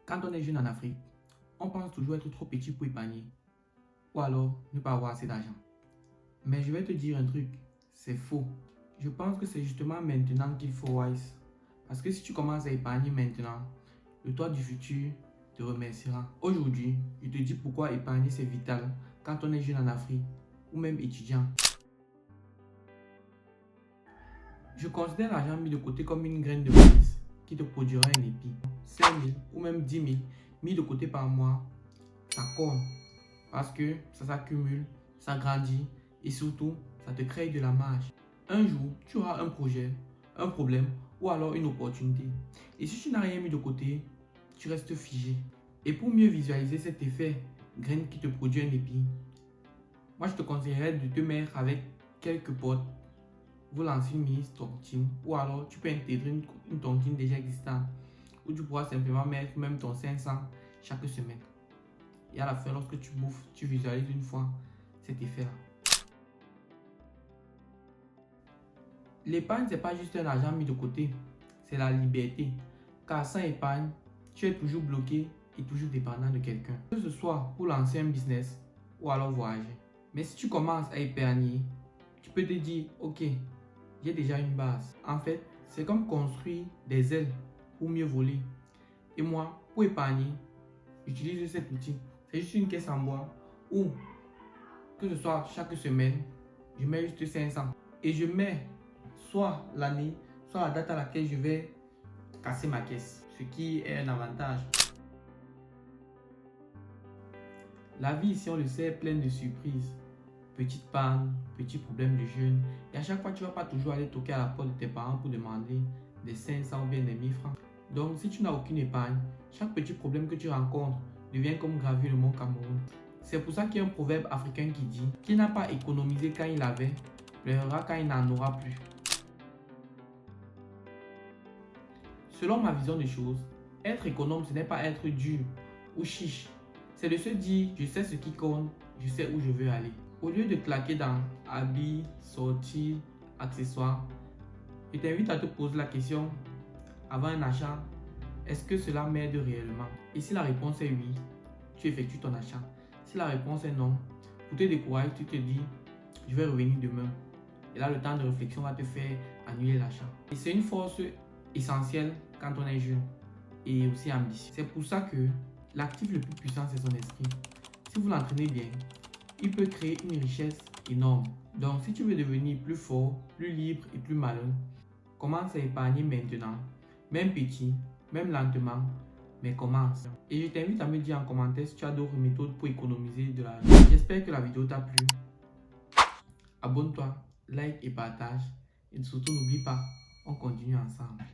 Quand on est jeune en Afrique, on pense toujours être trop petit pour épargner ou alors ne pas avoir assez d'argent. Mais je vais te dire un truc, c'est faux. Je pense que c'est justement maintenant qu'il faut wise. Parce que si tu commences à épargner maintenant, le toi du futur te remerciera. Aujourd'hui, je te dis pourquoi épargner c'est vital quand on est jeune en Afrique ou même étudiant. Je considère l'argent mis de côté comme une graine de maïs qui te produira un épi. 5 000 ou même 10 000 mis de côté par mois, ça compte parce que ça s'accumule, ça grandit et surtout, ça te crée de la marge. Un jour, tu auras un projet, un problème ou alors une opportunité. Et si tu n'as rien mis de côté, tu restes figé. Et pour mieux visualiser cet effet graine qui te produit un épi, moi je te conseillerais de te mettre avec quelques potes. Vous lancez une mini tontine ou alors tu peux intégrer une tontine déjà existante où tu pourras simplement mettre même ton 500 chaque semaine. Et à la fin, lorsque tu bouffes, tu visualises une fois cet effet-là. L'épargne, ce n'est pas juste un argent mis de côté, c'est la liberté. Car sans épargne, tu es toujours bloqué et toujours dépendant de quelqu'un. Que ce soit pour lancer un business ou alors voyager. Mais si tu commences à épargner, tu peux te dire, ok, j'ai déjà une base. En fait, c'est comme construire des ailes pour mieux voler. Et moi, pour épargner, j'utilise cet outil. C'est juste une caisse en bois où, que ce soit chaque semaine, je mets juste 500. Et je mets soit l'année, soit la date à laquelle je vais casser ma caisse. Ce qui est un avantage. La vie ici, on le sait, est pleine de surprises. Petite panne, petit problème de jeûne. Et à chaque fois, tu ne vas pas toujours aller toquer à la porte de tes parents pour demander des 500 ou bien des 1000 francs. Donc, si tu n'as aucune épargne, chaque petit problème que tu rencontres devient comme gravir le mont Cameroun. C'est pour ça qu'il y a un proverbe africain qui dit « Qui n'a pas économisé quand il avait, pleurera quand il n'en aura plus ». Selon ma vision des choses, être économe, ce n'est pas être dur ou chiche. C'est de se dire « Je sais ce qui compte, je sais où je veux aller ». Au lieu de claquer dans habits, sorties, accessoires, je t'invite à te poser la question avant un achat, est-ce que cela m'aide réellement? Et si la réponse est oui, tu effectues ton achat. Si la réponse est non, pour te décourager, tu te dis, je vais revenir demain. Et là, le temps de réflexion va te faire annuler l'achat. Et c'est une force essentielle quand on est jeune et aussi ambitieux. C'est pour ça que l'actif le plus puissant, c'est son esprit. Si vous l'entraînez bien, il peut créer une richesse énorme. Donc, si tu veux devenir plus fort, plus libre et plus malin, commence à épargner maintenant. Même petit, même lentement, mais commence. Et je t'invite à me dire en commentaire si tu as d'autres méthodes pour économiser de l'argent. J'espère que la vidéo t'a plu. Abonne-toi, like et partage. Et surtout, n'oublie pas, on continue ensemble.